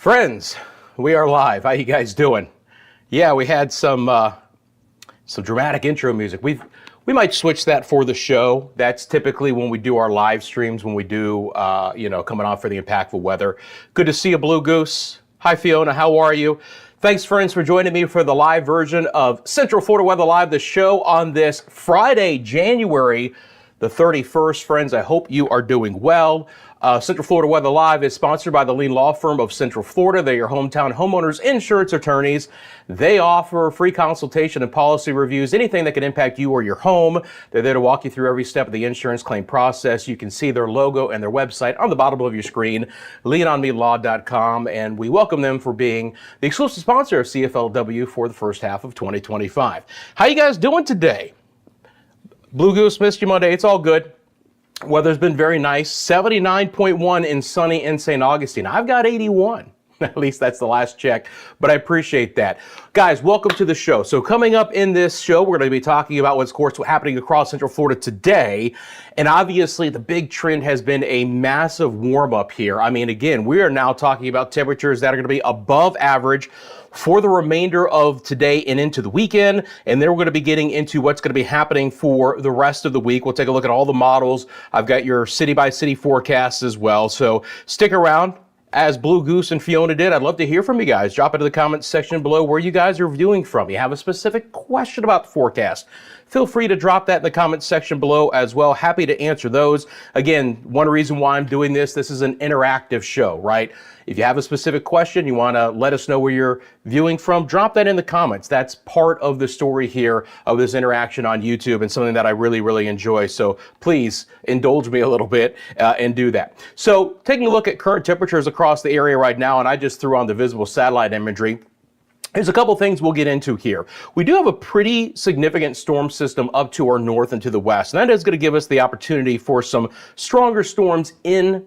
Friends, we are live. How you guys doing? Yeah, we had some dramatic intro music. We might switch that for the show. That's typically when we do our live streams, when we do coming off for the impactful weather. Good to see you, Blue Goose. Hi, Fiona. How are you? Thanks, friends, for joining me for the live version of Central Florida Weather Live, the show on this Friday, January the 31st. Friends, I hope you are doing well. Central Florida Weather Live is sponsored by the lean law firm of Central Florida. They're your hometown homeowners insurance attorneys. They offer free consultation and policy reviews, anything that can impact you or your home. They're there to walk you through every step of the insurance claim process. You can see their logo and their website on the bottom of your screen, leanonmelaw.com, and we welcome them for being the exclusive sponsor of CFLW for the first half of 2025. How you guys doing today? Blue Goose missed you Monday. It's all good. Weather's been very nice. 79.1 in sunny in St. Augustine. I've got 81. At least that's the last check, but I appreciate that. Guys, welcome to the show. So coming up in this show, we're going to be talking about what's happening across Central Florida today. And obviously the big trend has been a massive warm up here. I mean, again, we are now talking about temperatures that are going to be above average for the remainder of today and into the weekend. And then we're going to be getting into what's going to be happening for the rest of the week. We'll take a look at all the models. I've got your city by city forecasts as well. So stick around. As Blue Goose and Fiona did, I'd love to hear from you guys. Drop into the comments section below where you guys are viewing from. You have a specific question about the forecast, feel free to drop that in the comments section below as well. Happy to answer those. Again, one reason why I'm doing this is an interactive show, right? If you have a specific question, you want to let us know where you're viewing from, drop that in the comments. That's part of the story here of this interaction on YouTube and something that I really, really enjoy. So please indulge me a little bit and do that. So taking a look at current temperatures across the area right now, and I just threw on the visible satellite imagery. There's a couple things we'll get into here. We do have a pretty significant storm system up to our north and to the west, and that is going to give us the opportunity for some stronger storms in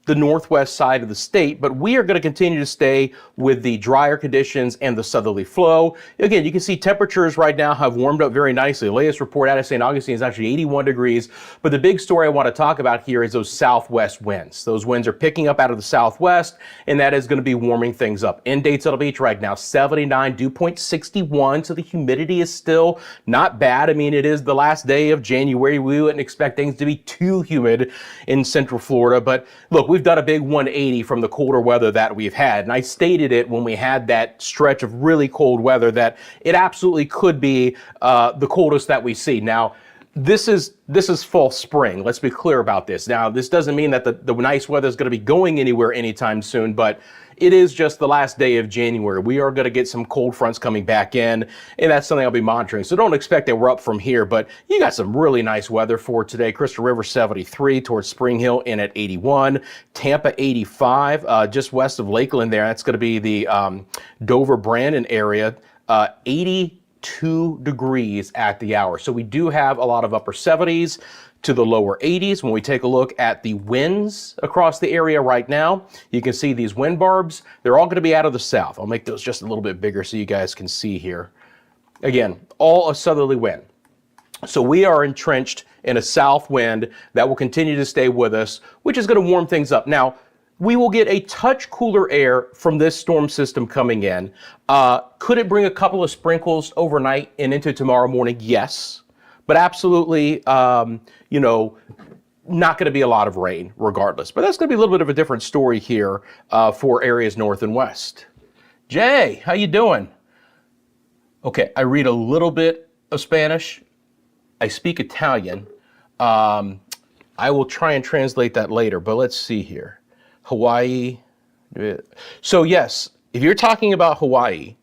the northwest side of the state, but we are going to continue to stay with the drier conditions and the southerly flow. Again, you can see temperatures right now have warmed up very nicely. The latest report out of St. Augustine is actually 81 degrees, but the big story I want to talk about here is those southwest winds. Those winds are picking up out of the southwest, and that is going to be warming things up. In Daytona Beach right now, 79, dew point 61, so the humidity is still not bad. I mean, it is the last day of January. We wouldn't expect things to be too humid in Central Florida, but look, we've done a big 180 from the colder weather that we've had. And I stated it when we had that stretch of really cold weather that it absolutely could be the coldest that we see. Now, this is fall spring. Let's be clear about this. Now, this doesn't mean that the nice weather is going to be going anywhere anytime soon, but it is just the last day of January. We are going to get some cold fronts coming back in, and that's something I'll be monitoring. So don't expect that we're up from here, but you got some really nice weather for today. Crystal River 73, towards Spring Hill in at 81, Tampa 85, just west of Lakeland there. That's going to be the Dover-Brandon area, 82 degrees at the hour. So we do have a lot of upper 70s to the lower 80s. When we take a look at the winds across the area right now, you can see these wind barbs. They're all going to be out of the south. I'll make those just a little bit bigger so you guys can see here. Again, all a southerly wind. So we are entrenched in a south wind that will continue to stay with us, which is going to warm things up. Now, we will get a touch cooler air from this storm system coming in. Could it bring a couple of sprinkles overnight and into tomorrow morning? Yes. But absolutely, not going to be a lot of rain regardless. But that's going to be a little bit of a different story here for areas north and west. Jay, how you doing? Okay, I read a little bit of Spanish. I speak Italian. I will try and translate that later, but let's see here. Hawaii. So yes, if you're talking about Hawaii,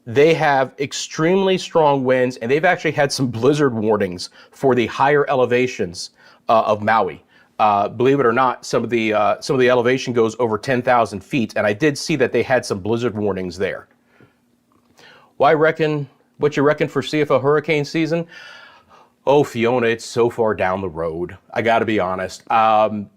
they have extremely strong winds, and they've actually had some blizzard warnings for the higher elevations of Maui. Believe it or not, some of the elevation goes over 10,000 feet, and I did see that they had some blizzard warnings there. What you reckon for CFL hurricane season? Oh, Fiona, it's so far down the road. I got to be honest.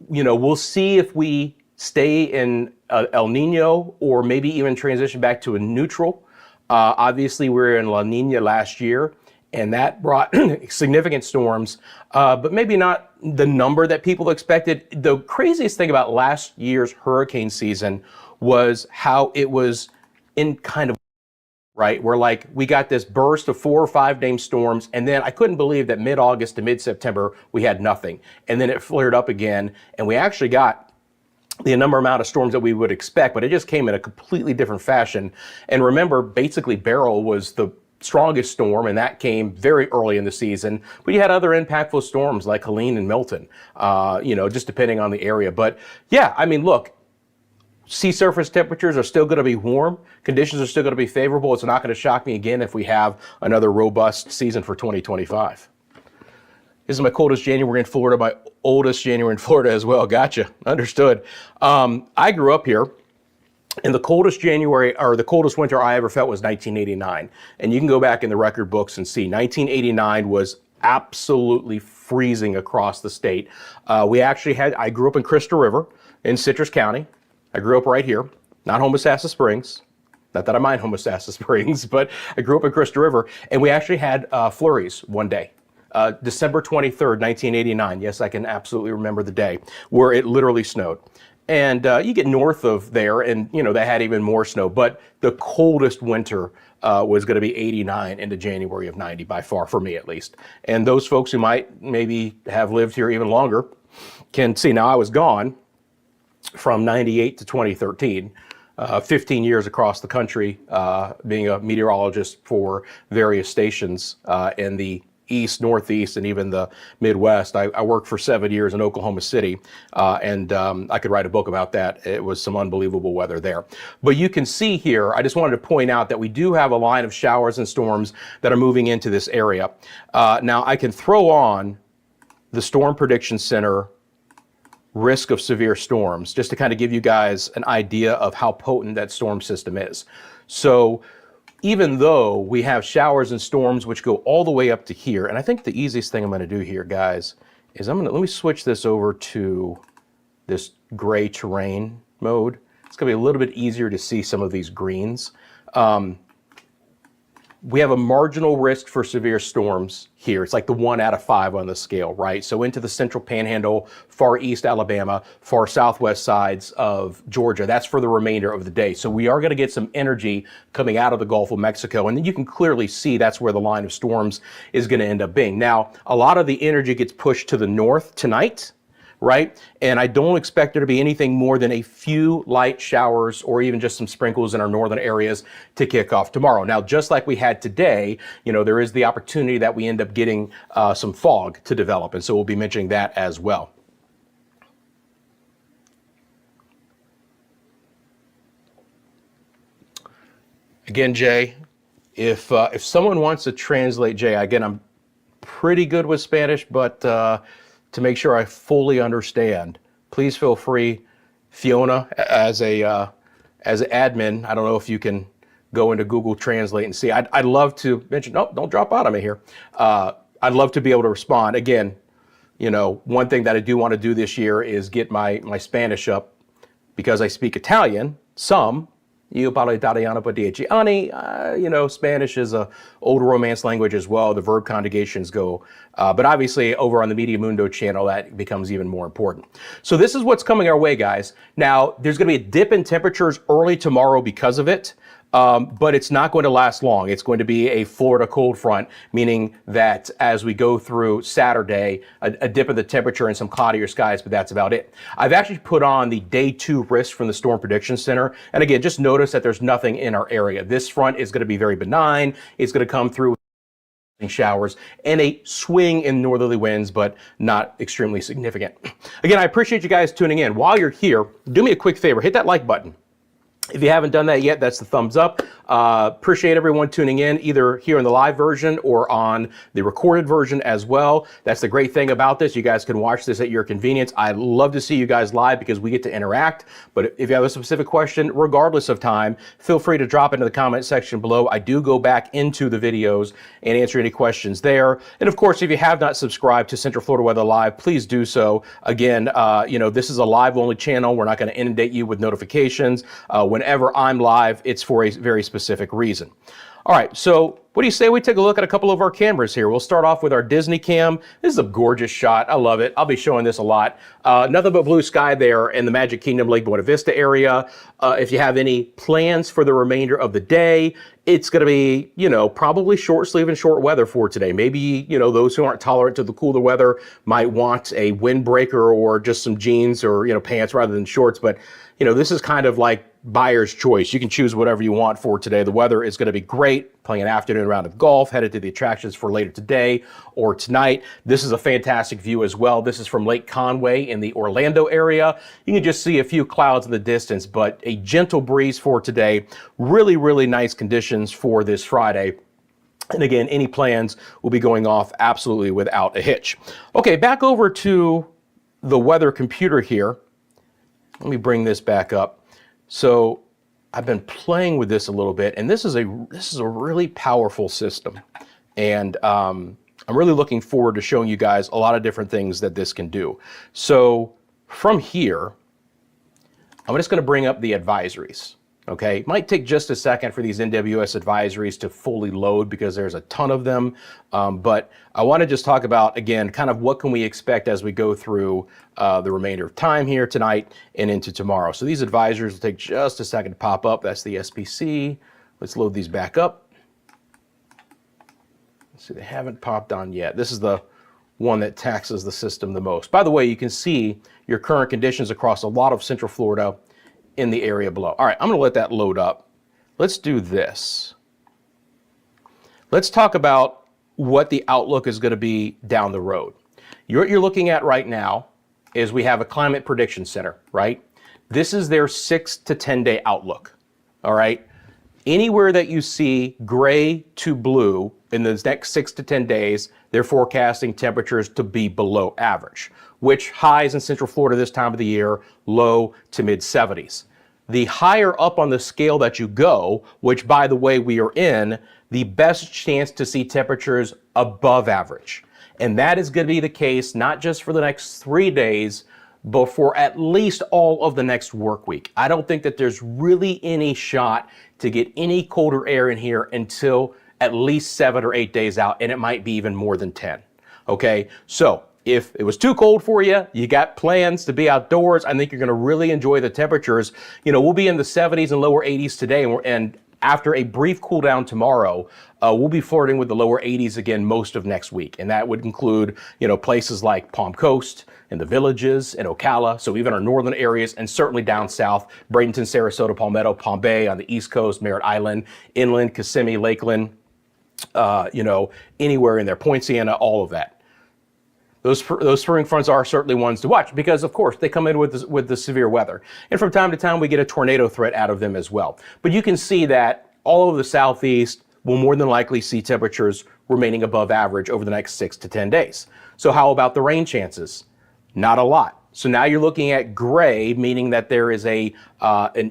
We'll see if we stay in El Nino or maybe even transition back to a neutral. Obviously, we were in La Nina last year, and that brought significant storms, but maybe not the number that people expected. The craziest thing about last year's hurricane season was how it was in kind of, right? Where like we got this burst of 4 or 5 named storms, and then I couldn't believe that mid-August to mid-September we had nothing. And then it flared up again, and we actually got the amount of storms that we would expect, but it just came in a completely different fashion. And remember, basically Beryl was the strongest storm, and that came very early in the season. But you had other impactful storms like Helene and Milton, just depending on the area. But yeah, I mean, look, sea surface temperatures are still going to be warm. Conditions are still going to be favorable. It's not going to shock me again if we have another robust season for 2025. This is my coldest January in Florida, my oldest January in Florida as well. Gotcha. Understood. I grew up here, and the coldest January, or the coldest winter I ever felt was 1989. And you can go back in the record books and see 1989 was absolutely freezing across the state. I grew up in Crystal River in Citrus County. I grew up right here, not Homosassa Springs. Not that I mind Homosassa Springs, but I grew up in Crystal River, and we actually had flurries one day. December 23rd, 1989. Yes, I can absolutely remember the day where it literally snowed. And you get north of there and, they had even more snow. But the coldest winter was going to be 89 into January of 90 by far, for me at least. And those folks who might maybe have lived here even longer can see now I was gone from 98 to 2013. 15 years across the country, being a meteorologist for various stations in the East, Northeast, and even the Midwest. I worked for 7 years in Oklahoma City, and I could write a book about that. It was some unbelievable weather there. But you can see here, I just wanted to point out that we do have a line of showers and storms that are moving into this area. Now, I can throw on the Storm Prediction Center risk of severe storms, just to kind of give you guys an idea of how potent that storm system is. So even though we have showers and storms which go all the way up to here, and I think the easiest thing I'm going to do here, guys, is let me switch this over to this gray terrain mode. It's going to be a little bit easier to see some of these greens. We have a marginal risk for severe storms here. It's like the 1 out of 5 on the scale, right? So into the central panhandle, far east Alabama, far southwest sides of Georgia. That's for the remainder of the day. So we are going to get some energy coming out of the Gulf of Mexico. And then you can clearly see that's where the line of storms is going to end up being. Now, a lot of the energy gets pushed to the north tonight, right? And I don't expect there to be anything more than a few light showers or even just some sprinkles in our northern areas to kick off tomorrow. Now, just like we had today, there is the opportunity that we end up getting some fog to develop. And so we'll be mentioning that as well. Again, Jay, if someone wants to translate, Jay, again, I'm pretty good with Spanish, but to make sure I fully understand, please feel free, Fiona, as an admin. I don't know if you can go into Google Translate and see. I'd love to mention. No, don't drop out on me here. I'd love to be able to respond. Again, one thing that I do want to do this year is get my Spanish up, because I speak Italian. Some. Io parlo italiano per 10 anni. Spanish is a old Romance language as well. The verb conjugations go. But obviously over on the Media Mundo channel, that becomes even more important. So this is what's coming our way, guys. Now, there's going to be a dip in temperatures early tomorrow because of it. But it's not going to last long. It's going to be a Florida cold front, meaning that as we go through Saturday, a dip in the temperature and some cloudier skies, but that's about it. I've actually put on the day 2 risk from the Storm Prediction Center. And again, just notice that there's nothing in our area. This front is going to be very benign. It's going to come through showers and a swing in northerly winds, but not extremely significant. Again, I appreciate you guys tuning in. While you're here, do me a quick favor, hit that like button. If you haven't done that yet, that's the thumbs up. Appreciate everyone tuning in, either here in the live version or on the recorded version as well. That's the great thing about this. You guys can watch this at your convenience. I love to see you guys live because we get to interact. But if you have a specific question, regardless of time, feel free to drop into the comment section below. I do go back into the videos and answer any questions there. And of course, if you have not subscribed to Central Florida Weather Live, please do so. Again, this is a live only channel. We're not going to inundate you with notifications. Whenever I'm live, it's for a very specific reason. All right, so what do you say we take a look at a couple of our cameras here? We'll start off with our Disney cam. This is a gorgeous shot. I love it. I'll be showing this a lot. Nothing but blue sky there in the Magic Kingdom Lake Buena Vista area. If you have any plans for the remainder of the day, it's going to be, you know, probably short sleeve and short weather for today. Maybe, you know, those who aren't tolerant to the cooler weather might want a windbreaker or just some jeans or, you know, pants rather than shorts. But, you know, this is kind of like buyer's choice. You can choose whatever you want for today. The weather is going to be great. Playing an afternoon round of golf, headed to the attractions for later today or tonight. This is a fantastic view as well. This is from Lake Conway in the Orlando area. You can just see a few clouds in the distance, but a gentle breeze for today. Really, really nice conditions for this Friday. And again, any plans will be going off absolutely without a hitch. Okay, back over to the weather computer here. Let me bring this back up. So I've been playing with this a little bit, and this is a really powerful system. And I'm really looking forward to showing you guys a lot of different things that this can do. So from here, I'm just going to bring up the advisories. Okay, it might take just a second for these NWS advisories to fully load because there's a ton of them. But I want to just talk about, again, kind of what can we expect as we go through the remainder of time here tonight and into tomorrow. So these advisories will take just a second to pop up. That's the SPC. Let's load these back up. Let's see, they haven't popped on yet. This is the one that taxes the system the most. By the way, you can see your current conditions across a lot of Central Florida in the area below. All right, I'm going to let that load up. Let's do this. Let's talk about what the outlook is going to be down the road. What you're looking at right now is we have a climate prediction center, right? This is their 6 to 10 day outlook. All right. Anywhere that you see gray to blue in the next 6 to 10 days, they're forecasting temperatures to be below average, which highs in Central Florida this time of the year, low to mid 70s. The higher up on the scale that you go, which by the way we are in, the best chance to see temperatures above average. And that is going to be the case not just for the next 3 days, but for at least all of the next work week. I don't think that there's really any shot to get any colder air in here until at least 7 or 8 days out, and it might be even more than 10. Okay, so if it was too cold for you, you got plans to be outdoors, I think you're going to really enjoy the temperatures. You know, we'll be in the 70s and lower 80s today, and after a brief cool down tomorrow, we'll be flirting with the lower 80s again most of next week. And that would include, you know, places like Palm Coast and the Villages and Ocala. So even our northern areas and certainly down south, Bradenton, Sarasota, Palmetto, Palm Bay on the East Coast, Merritt Island, inland, Kissimmee, Lakeland, you know, anywhere in there, Point Siena, all of that. Those spring fronts are certainly ones to watch because, of course, they come in with the severe weather. And from time to time, we get a tornado threat out of them as well. But you can see that all of the southeast will more than likely see temperatures remaining above average over the next 6 to 10 days. So how about the rain chances? Not a lot. So now you're looking at gray, meaning that there is an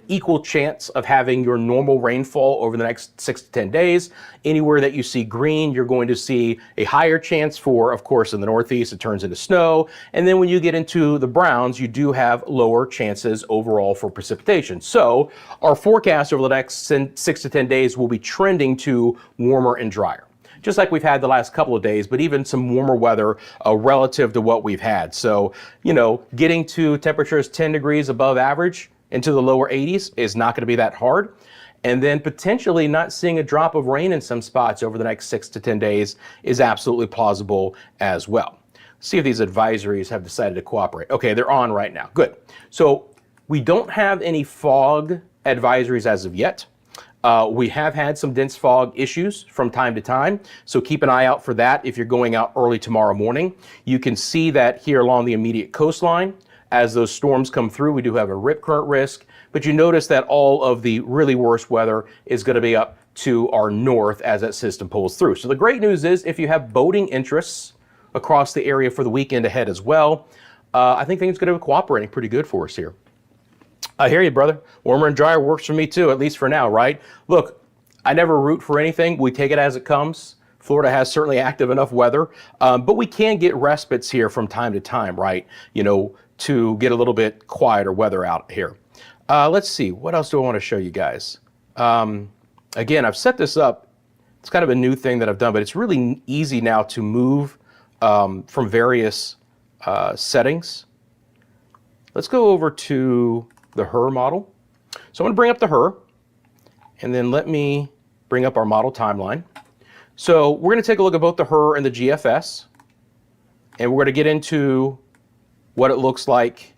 equal chance of having your normal rainfall over the next 6 to 10 days. Anywhere that you see green, you're going to see a higher chance for, of course, in the Northeast, it turns into snow. And then when you get into the browns, you do have lower chances overall for precipitation. So our forecast over the next 6 to 10 days will be trending to warmer and drier, just like we've had the last couple of days, but even some warmer weather relative to what we've had. So, you know, getting to temperatures 10 degrees above average into the lower 80s is not going to be that hard. And then potentially not seeing a drop of rain in some spots over the next 6 to 10 days is absolutely plausible as well. See if these advisories have decided to cooperate. Okay, they're on right now. Good. So we don't have any fog advisories as of yet. We have had some dense fog issues from time to time, so keep an eye out for that if you're going out early tomorrow morning. You can see that here along the immediate coastline. As those storms come through, we do have a rip current risk, but you notice that all of the really worst weather is going to be up to our north as that system pulls through. So the great news is if you have boating interests across the area for the weekend ahead as well, I think things are going to be cooperating pretty good for us here. I hear you, brother. Warmer and drier works for me too, at least for now, right? Look, I never root for anything. We take it as it comes. Florida has certainly active enough weather, but we can get respites here from time to time, right? You know, to get a little bit quieter weather out here. Let's see, what else do I want to show you guys? Again, I've set this up It's kind of a new thing that I've done, but it's really easy now to move from various settings. Let's go over to the HER model. So I'm going to bring up the HER, and then let me bring up our model timeline. So we're going to take a look at both the HER and the GFS, and we're going to get into what it looks like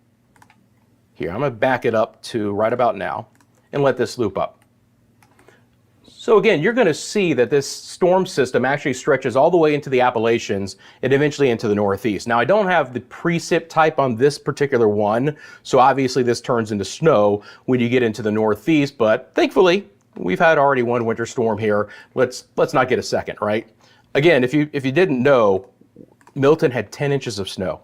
here. I'm going to back it up to right about now and let this loop up. So again, you're going to see that this storm system actually stretches all the way into the Appalachians and eventually into the Northeast. Now, I don't have the precip type on this particular one, so obviously this turns into snow when you get into the Northeast, but thankfully, we've had already one winter storm here. Let's not get a second, right? Again, if you didn't know, Milton had 10 inches of snow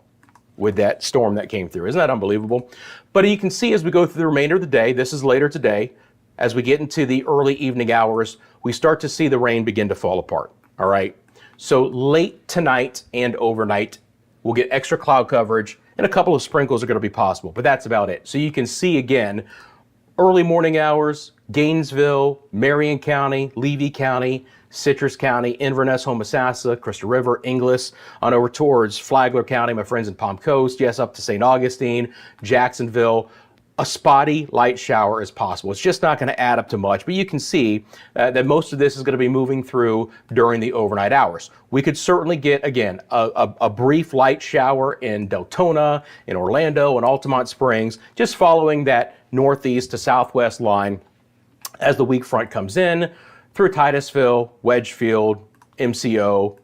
with that storm that came through. Isn't that unbelievable? But you can see as we go through the remainder of the day, this is later today, as we get into the early evening hours, we start to see the rain begin to fall apart, all right? So late tonight and overnight, we'll get extra cloud coverage, and a couple of sprinkles are going to be possible, but that's about it. So you can see again, early morning hours, Gainesville, Marion County, Levy County, Citrus County, Inverness, Homosassa, Crystal River, Inglis, on over towards Flagler County, my friends in Palm Coast, yes, up to St. Augustine, Jacksonville. A spotty light shower is possible. It's just not going to add up to much, but you can see that most of this is going to be moving through during the overnight hours. We could certainly get, again, a brief light shower in Deltona, in Orlando, and Altamont Springs, just following that northeast to southwest line as the weak front comes in through Titusville, Wedgefield, MCO,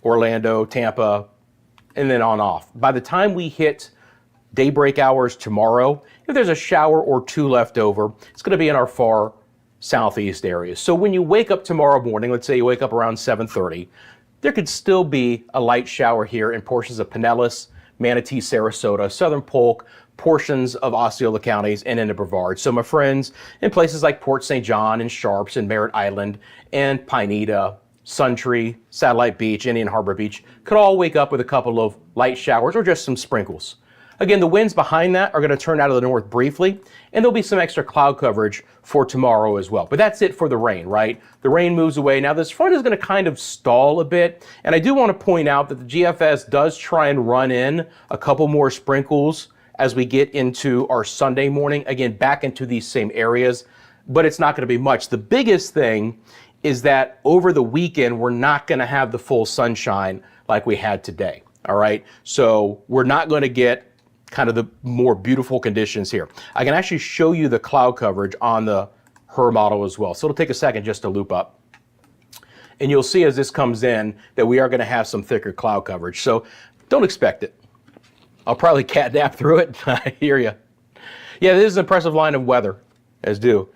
Orlando, Tampa, and then on off. By the time we hit daybreak hours tomorrow, if there's a shower or two left over, it's going to be in our far southeast areas. So when you wake up tomorrow morning, let's say you wake up around 7:30, there could still be a light shower here in portions of Pinellas, Manatee, Sarasota, Southern Polk, portions of Osceola counties, and into Brevard. So my friends in places like Port St. John and Sharps and Merritt Island and Pineda, Suntree, Satellite Beach, Indian Harbor Beach could all wake up with a couple of light showers or just some sprinkles. Again, the winds behind that are going to turn out of the north briefly, and there'll be some extra cloud coverage for tomorrow as well. But that's it for the rain, right? The rain moves away. Now, this front is going to kind of stall a bit, and I do want to point out that the GFS does try and run in a couple more sprinkles as we get into our Sunday morning, again, back into these same areas, but it's not going to be much. The biggest thing is that over the weekend, we're not going to have the full sunshine like we had today, all right? So we're not going to get kind of the more beautiful conditions here. I can actually show you the cloud coverage on the HER model as well. So it'll take a second just to loop up. And you'll see as this comes in that we are going to have some thicker cloud coverage. So don't expect it. I'll probably catnap through it. I hear you. Yeah, this is an impressive line of weather, as do.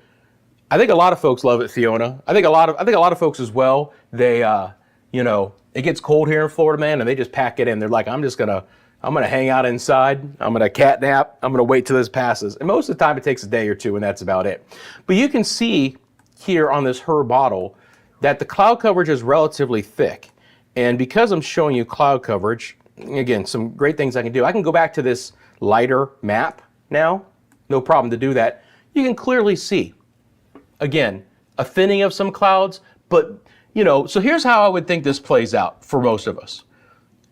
I think a lot of folks love it, Fiona. I think a lot of folks as well. They, you know, it gets cold here in Florida, man, and they just pack it in. They're like, I'm gonna hang out inside. I'm gonna catnap. I'm gonna wait till this passes. And most of the time, it takes a day or two, and that's about it. But you can see here on this HER bottle that the cloud coverage is relatively thick. And because I'm showing you cloud coverage, again, some great things I can do. I can go back to this lighter map now. No problem to do that. You can clearly see, again, a thinning of some clouds, but, you know, so here's how I would think this plays out for most of us.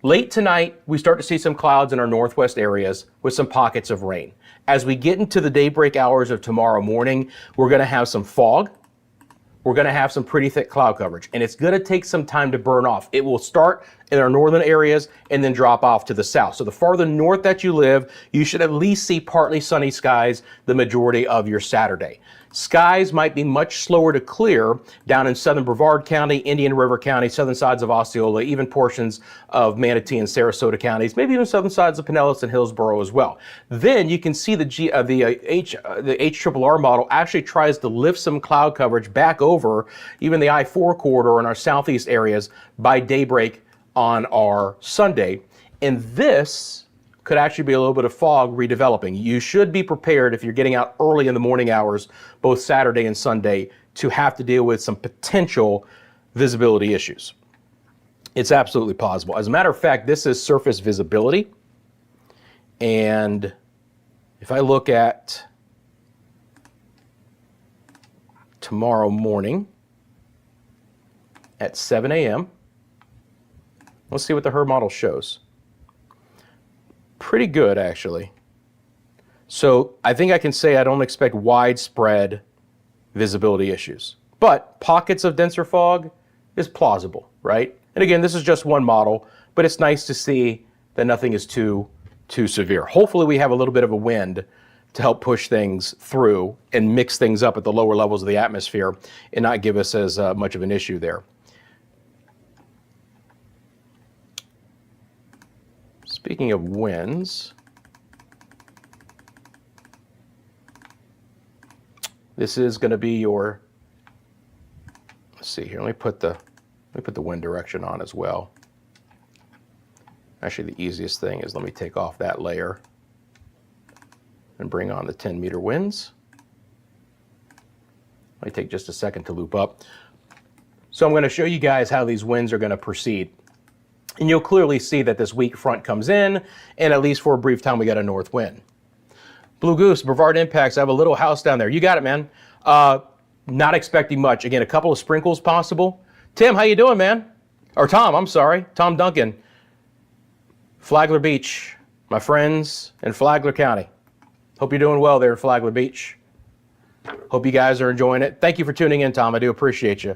Late tonight, we start to see some clouds in our northwest areas with some pockets of rain. As we get into the daybreak hours of tomorrow morning, we're going to have some fog. We're going to have some pretty thick cloud coverage, and it's going to take some time to burn off. It will start in our northern areas and then drop off to the south. So the farther north that you live, you should at least see partly sunny skies the majority of your Saturday. Skies might be much slower to clear down in southern Brevard County, Indian River County, southern sides of Osceola, even portions of Manatee and Sarasota counties, maybe even southern sides of Pinellas and Hillsborough as well. Then you can see the HRRR model actually tries to lift some cloud coverage back over even the I-4 corridor in our southeast areas by daybreak on our Sunday. And this could actually be a little bit of fog redeveloping. You should be prepared if you're getting out early in the morning hours, both Saturday and Sunday, to have to deal with some potential visibility issues. It's absolutely possible. As a matter of fact, this is surface visibility. And if I look at tomorrow morning, at 7 a.m. Let's see what the HER model shows. Pretty good, actually. So I think I can say I don't expect widespread visibility issues. But pockets of denser fog is plausible, right? And again, this is just one model, but it's nice to see that nothing is too severe. Hopefully we have a little bit of a wind to help push things through and mix things up at the lower levels of the atmosphere and not give us as much of an issue there. Speaking of winds, this is going to be your, let's see here, let me put the wind direction on as well. Actually, the easiest thing is let me take off that layer and bring on the 10-meter winds. Let me take just a second to loop up. So I'm going to show you guys how these winds are going to proceed. And you'll clearly see that this weak front comes in, and at least for a brief time we got a north wind. Blue Goose, Brevard Impacts, I have a little house down there. You got it, man. Not expecting much. Again, a couple of sprinkles possible. Tim, how you doing, man? Or Tom, I'm sorry. Tom Duncan. Flagler Beach, my friends in Flagler County. Hope you're doing well there in Flagler Beach. Hope you guys are enjoying it. Thank you for tuning in, Tom. I do appreciate you.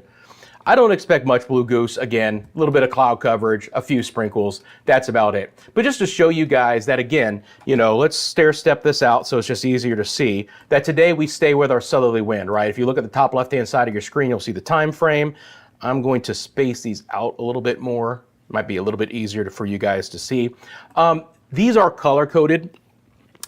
I don't expect much Blue Goose. Again, a little bit of cloud coverage, a few sprinkles. That's about it. But just to show you guys that, again, you know, let's stair step this out so it's just easier to see that today we stay with our southerly wind, right? If you look at the top left-hand side of your screen, you'll see the time frame. I'm going to space these out a little bit more. Might be a little bit easier for you guys to see. These are color-coded,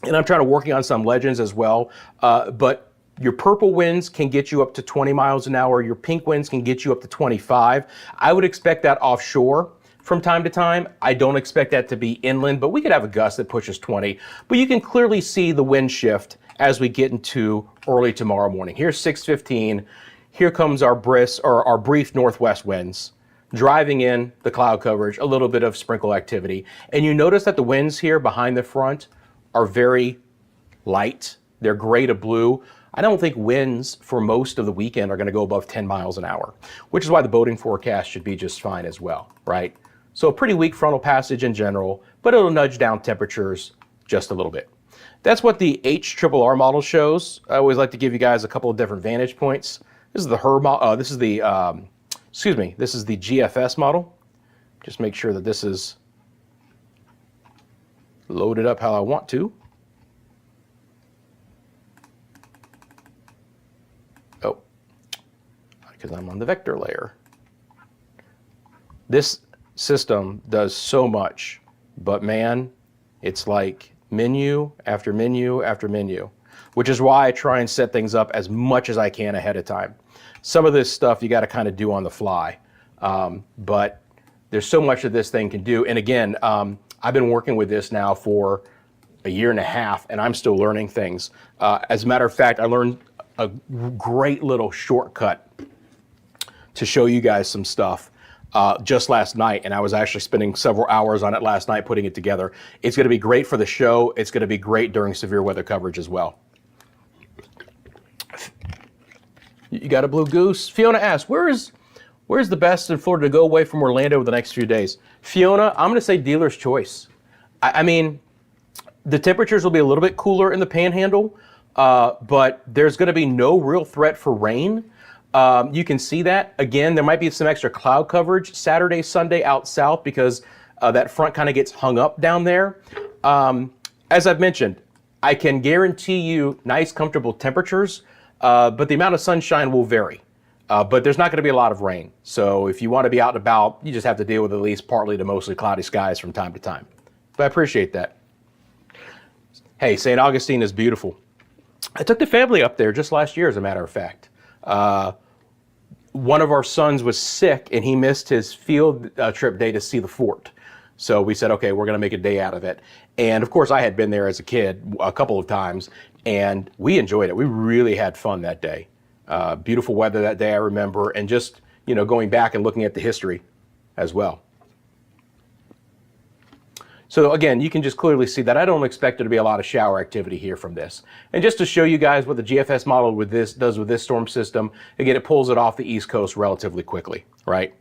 and I'm trying to working on some legends as well, but your purple winds can get you up to 20 miles an hour. Your pink winds can get you up to 25. I would expect that offshore from time to time. I don't expect that to be inland, but we could have a gust that pushes 20. But you can clearly see the wind shift as we get into early tomorrow morning. Here's 6:15. Here comes our brief northwest winds driving in the cloud coverage, a little bit of sprinkle activity. And you notice that the winds here behind the front are very light. They're gray to blue. I don't think winds for most of the weekend are going to go above 10 miles an hour, which is why the boating forecast should be just fine as well, right? So a pretty weak frontal passage in general, but it'll nudge down temperatures just a little bit. That's what the HRRR model shows. I always like to give you guys a couple of different vantage points. This is the this is the GFS model. Just make sure that this is loaded up how I want to. Oh, because I'm on the vector layer. This system does so much, but man, it's like menu after menu after menu, which is why I try and set things up as much as I can ahead of time. Some of this stuff you got to kind of do on the fly, but there's so much that this thing can do. And again, I've been working with this now for a year and a half, and I'm still learning things. As a matter of fact, I learned a great little shortcut to show you guys some stuff just last night, and I was actually spending several hours on it last night putting it together. It's going to be great for the show. It's going to be great during severe weather coverage as well. You got a Blue Goose? Fiona asks, where's the best in Florida to go away from Orlando over the next few days? Fiona, I'm going to say dealer's choice. I mean, the temperatures will be a little bit cooler in the Panhandle, but there's going to be no real threat for rain. You can see that. Again, there might be some extra cloud coverage Saturday, Sunday out south because that front kind of gets hung up down there. As I've mentioned, I can guarantee you nice, comfortable temperatures, but the amount of sunshine will vary. But there's not going to be a lot of rain. So if you want to be out and about, you just have to deal with at least partly to mostly cloudy skies from time to time. But I appreciate that. Hey, St. Augustine is beautiful. I took the family up there just last year, as a matter of fact. One of our sons was sick and he missed his field trip day to see the fort. So we said, okay, we're going to make a day out of it. And of course, I had been there as a kid a couple of times and we enjoyed it. We really had fun that day. Beautiful weather that day, I remember, and just, you know, going back and looking at the history as well. So again, you can just clearly see that I don't expect there to be a lot of shower activity here from this. And just to show you guys what the GFS model does with this storm system, again, it pulls it off the East Coast relatively quickly, right?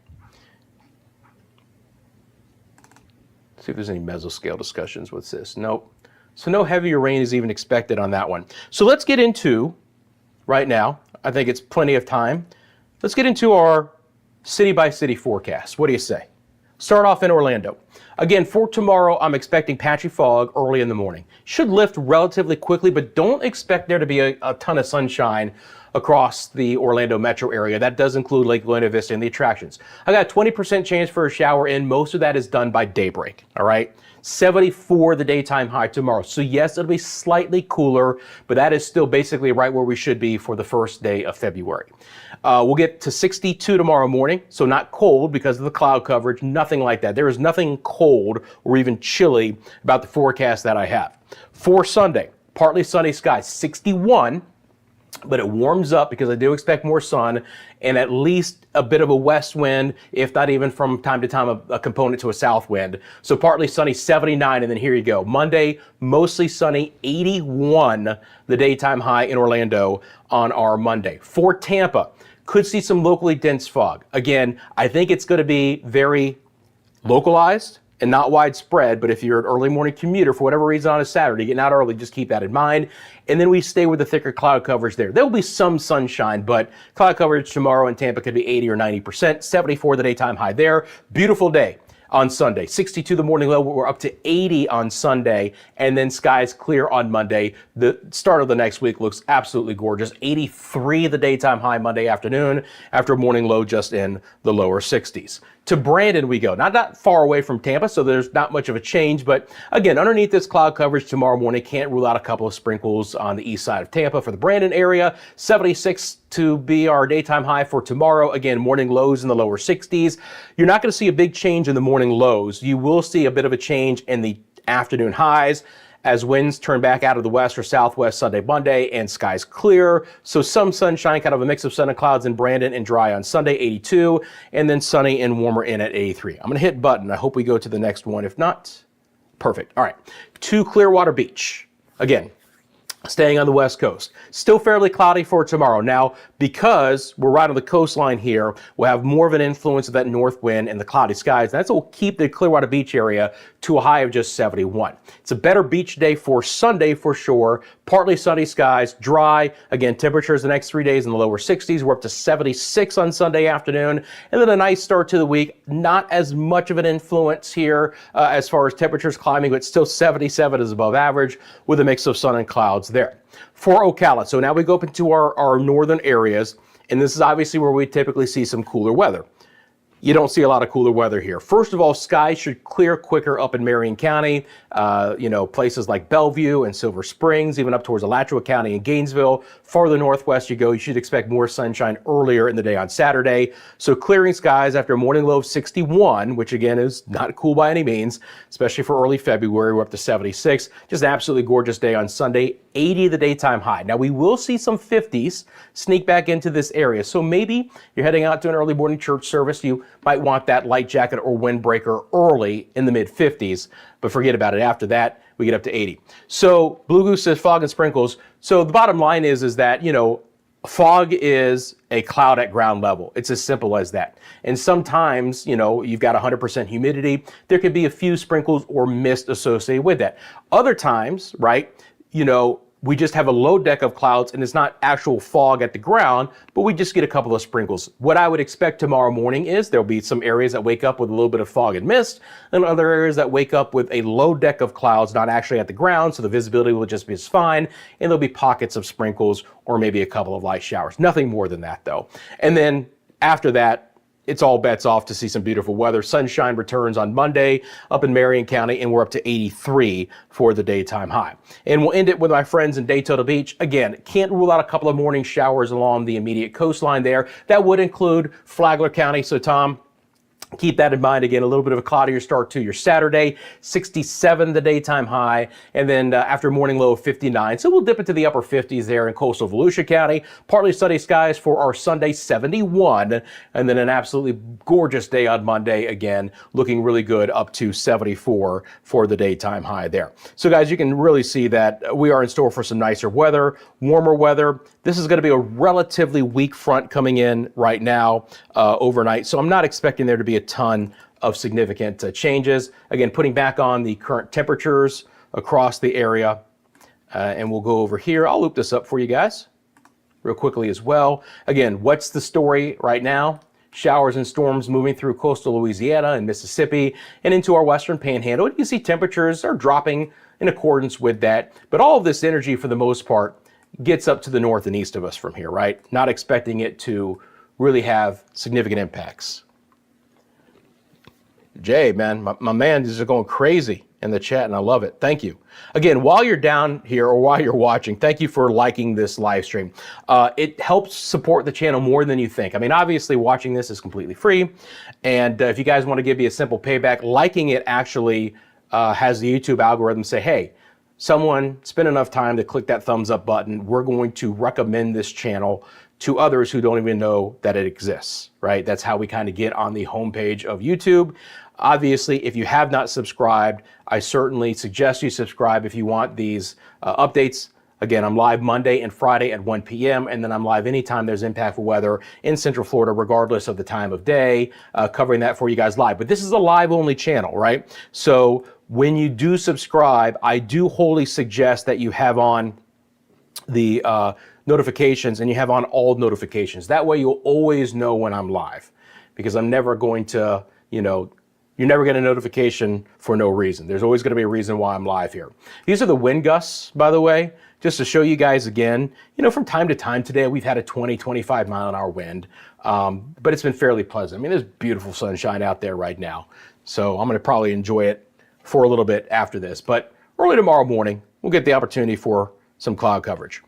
See if there's any mesoscale discussions with this. Nope. So no heavier rain is even expected on that one. So let's get into, right now, I think it's plenty of time, let's get into our city by city forecast. What do you say? Start off in Orlando. Again, for tomorrow, I'm expecting patchy fog early in the morning. Should lift relatively quickly, but don't expect there to be a ton of sunshine across the Orlando metro area. That does include Lake Buena Vista and the attractions. I got a 20% chance for a shower in. Most of that is done by daybreak, all right? 74 the daytime high tomorrow. So yes, it'll be slightly cooler, but that is still basically right where we should be for the first day of February. We'll get to 62 tomorrow morning, so not cold because of the cloud coverage, nothing like that. There is nothing cold or even chilly about the forecast that I have. For Sunday, partly sunny skies, 61, but it warms up because I do expect more sun and at least a bit of a west wind, if not even from time to time a component to a south wind. So partly sunny, 79, and then here you go. Monday, mostly sunny, 81, the daytime high in Orlando on our Monday. For Tampa, could see some locally dense fog. Again, I think it's going to be very localized and not widespread, but if you're an early morning commuter for whatever reason on a Saturday, getting out early, just keep that in mind. And then we stay with the thicker cloud coverage there. There will be some sunshine, but cloud coverage tomorrow in Tampa could be 80 or 90%, 74 the daytime high there. Beautiful day on Sunday. 62 the morning low, we're up to 80 on Sunday, and then skies clear on Monday. The start of the next week looks absolutely gorgeous. 83 the daytime high Monday afternoon after a morning low just in the lower 60s. To Brandon we go. Not that far away from Tampa, so there's not much of a change, but again, underneath this cloud coverage tomorrow morning, can't rule out a couple of sprinkles on the east side of Tampa for the Brandon area. 76 to be our daytime high for tomorrow. Again, morning lows in the lower 60s. You're not going to see a big change in the morning lows. You will see a bit of a change in the afternoon highs as winds turn back out of the west or southwest Sunday, Monday, and skies clear. So some sunshine, kind of a mix of sun and clouds in Brandon, and dry on Sunday, 82, and then sunny and warmer in at 83. I'm going to hit button. I hope we go to the next one. If not, perfect. All right, to Clearwater Beach. Again, staying on the west coast. Still fairly cloudy for tomorrow. Now, because we're right on the coastline here, we'll have more of an influence of that north wind and the cloudy skies. That's what will keep the Clearwater Beach area to a high of just 71. It's a better beach day for Sunday for sure. Partly sunny skies, dry. Again, temperatures the next 3 days in the lower 60s. We're up to 76 on Sunday afternoon. And then a nice start to the week. Not as much of an influence here as far as temperatures climbing, but still 77 is above average with a mix of sun and clouds there. For Ocala, so now we go up into our northern areas, and this is obviously where we typically see some cooler weather. You don't see a lot of cooler weather here. First of all, skies should clear quicker up in Marion County, places like Bellevue and Silver Springs, even up towards Alachua County and Gainesville. Farther northwest you go, you should expect more sunshine earlier in the day on Saturday. So clearing skies after a morning low of 61, which again is not cool by any means, especially for early February. We're up to 76. Just an absolutely gorgeous day on Sunday. 80 the daytime high. Now we will see some 50s sneak back into this area. So maybe you're heading out to an early morning church service. You might want that light jacket or windbreaker early in the mid 50s, but forget about it. After that, we get up to 80. So Blue Goose says fog and sprinkles. So the bottom line is that, fog is a cloud at ground level. It's as simple as that. And sometimes, you've got 100% humidity. There could be a few sprinkles or mist associated with that. Other times, right, we just have a low deck of clouds and it's not actual fog at the ground, but we just get a couple of sprinkles. What I would expect tomorrow morning is there'll be some areas that wake up with a little bit of fog and mist, and other areas that wake up with a low deck of clouds, not actually at the ground, so the visibility will just be as fine, and there'll be pockets of sprinkles or maybe a couple of light showers. Nothing more than that though. And then after that, it's all bets off to see some beautiful weather. Sunshine returns on Monday up in Marion County, and we're up to 83 for the daytime high. And we'll end it with my friends in Daytona Beach. Again, can't rule out a couple of morning showers along the immediate coastline there. That would include Flagler County. So Tom, keep that in mind. Again, a little bit of a cloudier start to your Saturday, 67 the daytime high, and then after a morning low of 59. So we'll dip into the upper 50s there in coastal Volusia County. Partly sunny skies for our Sunday, 71, and then an absolutely gorgeous day on Monday, again, looking really good up to 74 for the daytime high there. So guys, you can really see that we are in store for some nicer weather, warmer weather. This is going to be a relatively weak front coming in right now overnight, so I'm not expecting there to be a ton of significant changes. Again, putting back on the current temperatures across the area. And we'll go over here. I'll loop this up for you guys real quickly as well. Again, what's the story right now? Showers and storms moving through coastal Louisiana and Mississippi and into our western panhandle. You can see temperatures are dropping in accordance with that. But all of this energy, for the most part, gets up to the north and east of us from here, right? Not expecting it to really have significant impacts. Jay, man, my man is just going crazy in the chat, and I love it. Thank you. Again, while you're down here or while you're watching, thank you for liking this live stream. It helps support the channel more than you think. I mean, obviously, watching this is completely free, and if you guys want to give me a simple payback, liking it actually has the YouTube algorithm say, hey, someone spent enough time to click that thumbs up button. We're going to recommend this channel to others who don't even know that it exists, right? That's how we kind of get on the homepage of YouTube. Obviously, if you have not subscribed, I certainly suggest you subscribe if you want these updates. Again, I'm live Monday and Friday at 1 p.m. and then I'm live anytime there's impactful weather in Central Florida, regardless of the time of day, covering that for you guys live. But this is a live only channel, right? So when you do subscribe, I do wholly suggest that you have on the notifications and you have on all notifications. That way you'll always know when I'm live, because I'm never going to, you never get a notification for no reason. There's always going to be a reason why I'm live here. These are the wind gusts, by the way, just to show you guys again. From time to time today, we've had a 20, 25 mile an hour wind, but it's been fairly pleasant. I mean, there's beautiful sunshine out there right now. So I'm going to probably enjoy it for a little bit after this. But early tomorrow morning, we'll get the opportunity for some cloud coverage.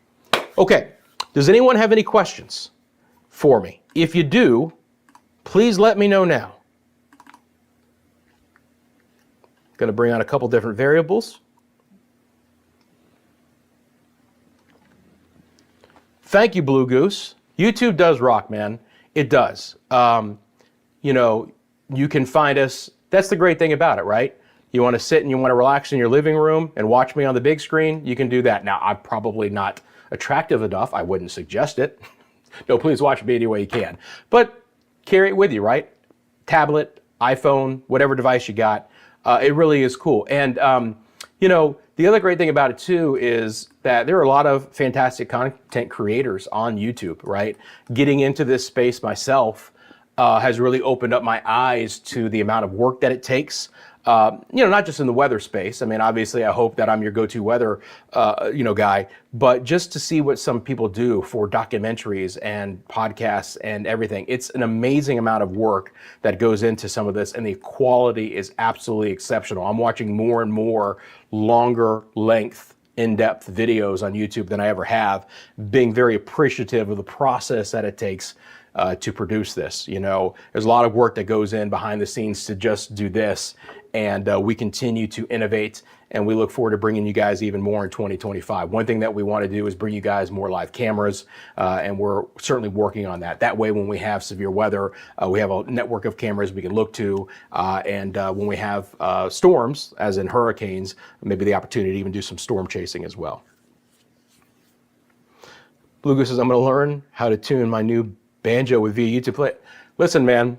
Okay, does anyone have any questions for me? If you do, please let me know now. Going to bring on a couple different variables. Thank you, Blue Goose. YouTube does rock, man. It does. You can find us. That's the great thing about it, right? You want to sit and you want to relax in your living room and watch me on the big screen, you can do that. Now, I'm probably not attractive enough. I wouldn't suggest it. No, please watch me any way you can. But carry it with you, right? Tablet, iPhone, whatever device you got. It really is cool. And, the other great thing about it too is that there are a lot of fantastic content creators on YouTube, right? Getting into this space myself has really opened up my eyes to the amount of work that it takes. Not just in the weather space. I mean, obviously, I hope that I'm your go-to weather, guy, but just to see what some people do for documentaries and podcasts and everything. It's an amazing amount of work that goes into some of this, and the quality is absolutely exceptional. I'm watching more and more longer length, in-depth videos on YouTube than I ever have, being very appreciative of the process that it takes to produce this. There's a lot of work that goes in behind the scenes to just do this. And we continue to innovate, and we look forward to bringing you guys even more in 2025. One thing that we want to do is bring you guys more live cameras, and we're certainly working on that. That way, when we have severe weather, we have a network of cameras we can look to, and when we have storms, as in hurricanes, maybe the opportunity to even do some storm chasing as well. Blue Goose says, I'm going to learn how to tune my new banjo with via YouTube play. Listen, man.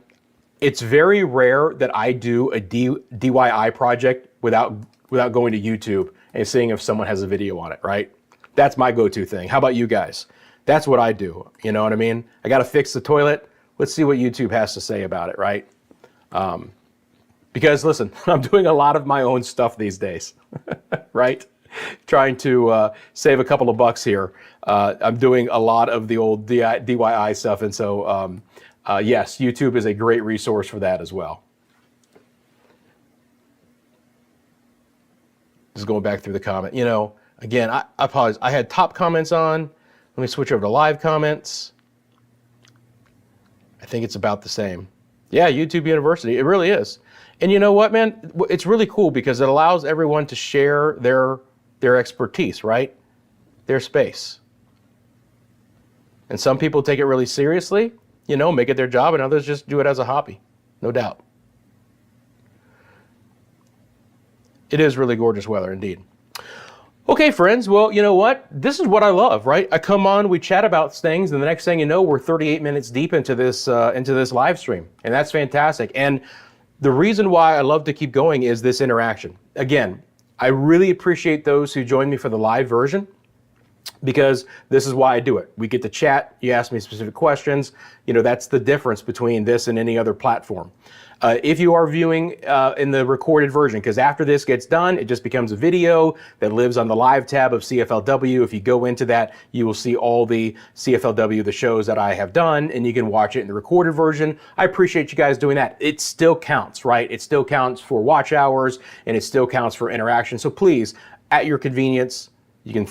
It's very rare that I do a DIY project without going to YouTube and seeing if someone has a video on it, right? That's my go-to thing. How about you guys? That's what I do. You know what I mean? I got to fix the toilet. Let's see what YouTube has to say about it, right? Because listen, I'm doing a lot of my own stuff these days, right? Trying to save a couple of bucks here. I'm doing a lot of the old DIY stuff, and so yes, YouTube is a great resource for that as well. Just going back through the comment. Again, I apologize. I had top comments on. Let me switch over to live comments. I think it's about the same. Yeah, YouTube University. It really is. And you know what, man? It's really cool because it allows everyone to share their expertise, right? Their space. And some people take it really seriously, make it their job, and others just do it as a hobby, no doubt. It is really gorgeous weather indeed. Okay, friends, well, you know what? This is what I love, right? I come on, we chat about things, and the next thing you know, we're 38 minutes deep into this live stream, and that's fantastic. And The reason why I love to keep going is this interaction. Again, I really appreciate those who join me for the live version, because this is why I do it. We get to chat, you ask me specific questions. You know, that's the difference between this and any other platform. If you are viewing in the recorded version, because after this gets done, it just becomes a video that lives on the live tab of CFLW. If you go into that, you will see all the CFLW, the shows that I have done, and you can watch it in the recorded version. I appreciate you guys doing that. It still counts, right? It still counts for watch hours, and it still counts for interaction. So please, at your convenience, you can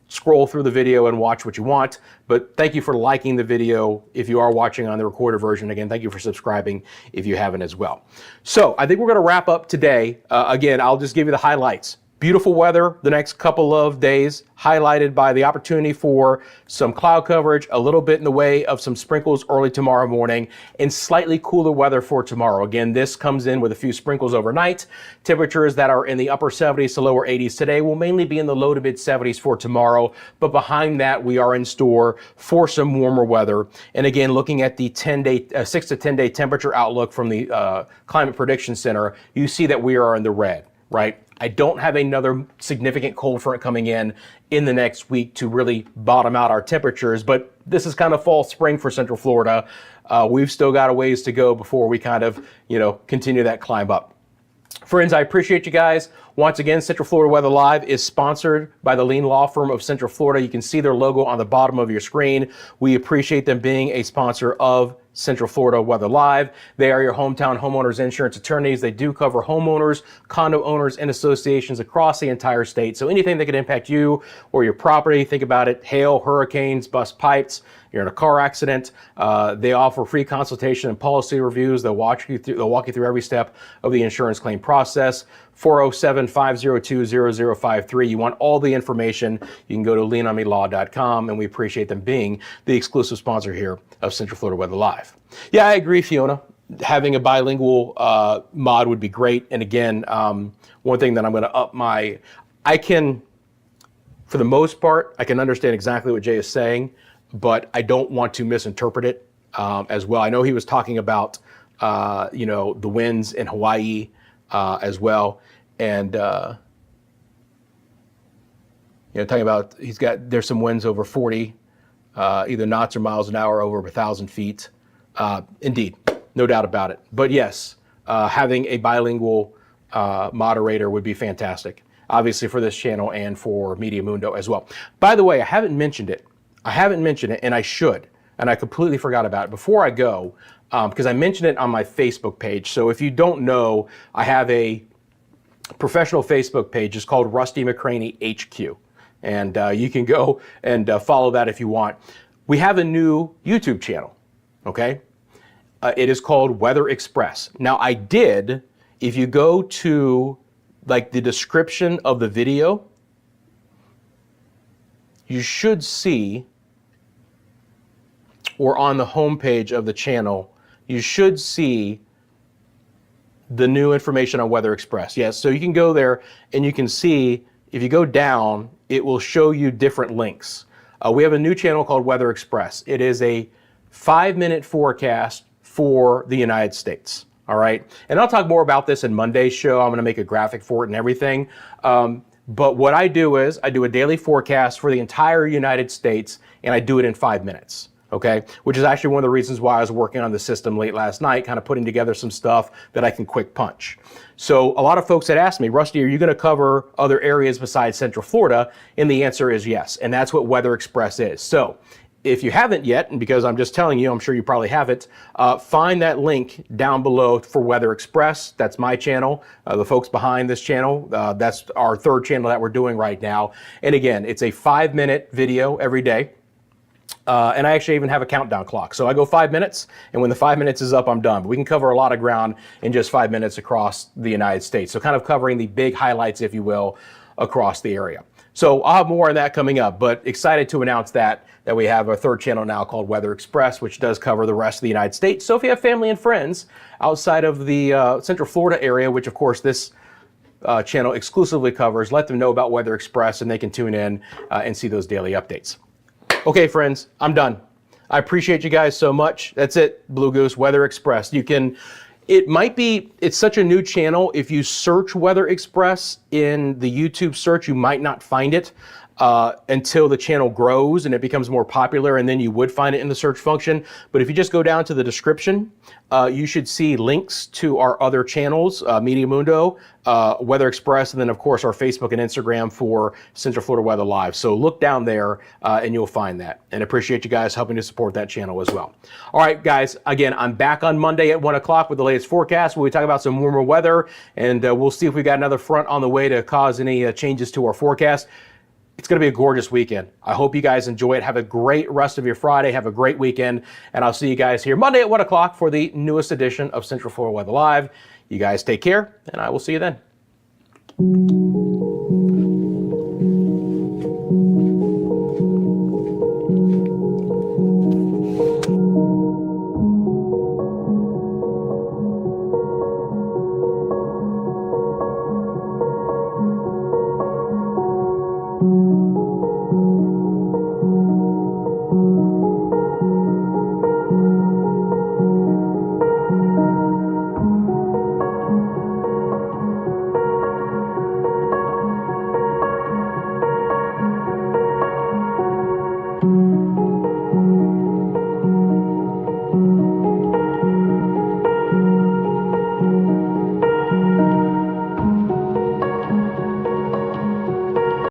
scroll through the video and watch what you want. But thank you for liking the video if you are watching on the recorded version. Again, thank you for subscribing if you haven't as well. So I think we're going to wrap up today. Again, I'll just give you the highlights. Beautiful weather the next couple of days, highlighted by the opportunity for some cloud coverage, a little bit in the way of some sprinkles early tomorrow morning, and slightly cooler weather for tomorrow. Again, this comes in with a few sprinkles overnight. Temperatures that are in the upper 70s to lower 80s today will mainly be in the low to mid 70s for tomorrow. But behind that, we are in store for some warmer weather. And again, looking at the 6 to 10 day temperature outlook from the Climate Prediction Center, you see that we are in the red, right? I don't have another significant cold front coming in the next week to really bottom out our temperatures, but this is kind of fall spring for Central Florida. We've still got a ways to go before we kind of, continue that climb up. Friends, I appreciate you guys. Once again, Central Florida Weather Live is sponsored by the Lean Law Firm of Central Florida. You can see their logo on the bottom of your screen. We appreciate them being a sponsor of Central Florida Weather Live. They are your hometown homeowners insurance attorneys. They do cover homeowners, condo owners, and associations across the entire state. So anything that could impact you or your property, think about it: hail, hurricanes, bust pipes, you're in a car accident. They offer free consultation and policy reviews. They'll walk you through every step of the insurance claim process. 407-502-0053. You want all the information, you can go to leanonmelaw.com, and we appreciate them being the exclusive sponsor here of Central Florida Weather Live. Yeah, I agree, Fiona. Having a bilingual mod would be great. And again, one thing that I'm going to up for the most part, I can understand exactly what Jay is saying, but I don't want to misinterpret it as well. I know he was talking about, the winds in Hawaii as well. And, talking about there's some winds over 40, either knots or miles an hour over 1,000 feet. Indeed, no doubt about it. But yes, having a bilingual moderator would be fantastic, obviously for this channel and for Media Mundo as well. By the way, I haven't mentioned it, and I should, and I completely forgot about it before I go, because I mentioned it on my Facebook page. So if you don't know, I have a professional Facebook page. It's called Rusty McCranie HQ. And you can go and follow that if you want. We have a new YouTube channel, okay? It is called Weather Express. Now if you go to the description of the video, you should see, or on the homepage of the channel, you should see the new information on Weather Express. Yes, so you can go there and you can see, if you go down, it will show you different links. We have a new channel called Weather Express. It is a 5-minute forecast for the United States. All right. And I'll talk more about this in Monday's show. I'm going to make a graphic for it and everything. But what I do is I do a daily forecast for the entire United States, and I do it in 5 minutes. Okay, which is actually one of the reasons why I was working on the system late last night, kind of putting together some stuff that I can quick punch. So a lot of folks had asked me, Rusty, are you going to cover other areas besides Central Florida? And the answer is yes. And that's what Weather Express is. So if you haven't yet, and because I'm just telling you, I'm sure you probably haven't, find that link down below for Weather Express. That's my channel. The folks behind this channel, that's our third channel that we're doing right now. And again, it's a 5-minute video every day. And I actually even have a countdown clock. So I go 5 minutes, and when the 5 minutes is up, I'm done. But we can cover a lot of ground in just 5 minutes across the United States. So kind of covering the big highlights, if you will, across the area. So I'll have more on that coming up, but excited to announce that we have a third channel now called Weather Express, which does cover the rest of the United States. So if you have family and friends outside of the Central Florida area, which of course this channel exclusively covers, let them know about Weather Express, and they can tune in and see those daily updates. Okay, friends, I'm done. I appreciate you guys so much. That's it, Blue Goose, Weather Express. You can It might be, it's such a new channel. If you search Weather Express in the YouTube search, you might not find it until the channel grows and it becomes more popular, and then you would find it in the search function. But if you just go down to the description, you should see links to our other channels, Media Mundo, Weather Express, and then of course our Facebook and Instagram for Central Florida Weather Live. So look down there and you'll find that. And appreciate you guys helping to support that channel as well. All right, guys, again, I'm back on Monday at 1 o'clock with the latest forecast where we talk about some warmer weather, and we'll see if we got another front on the way to cause any changes to our forecast. It's going to be a gorgeous weekend. I hope you guys enjoy it. Have a great rest of your Friday. Have a great weekend. And I'll see you guys here Monday at 1 o'clock for the newest edition of Central Florida Weather Live. You guys take care, and I will see you then.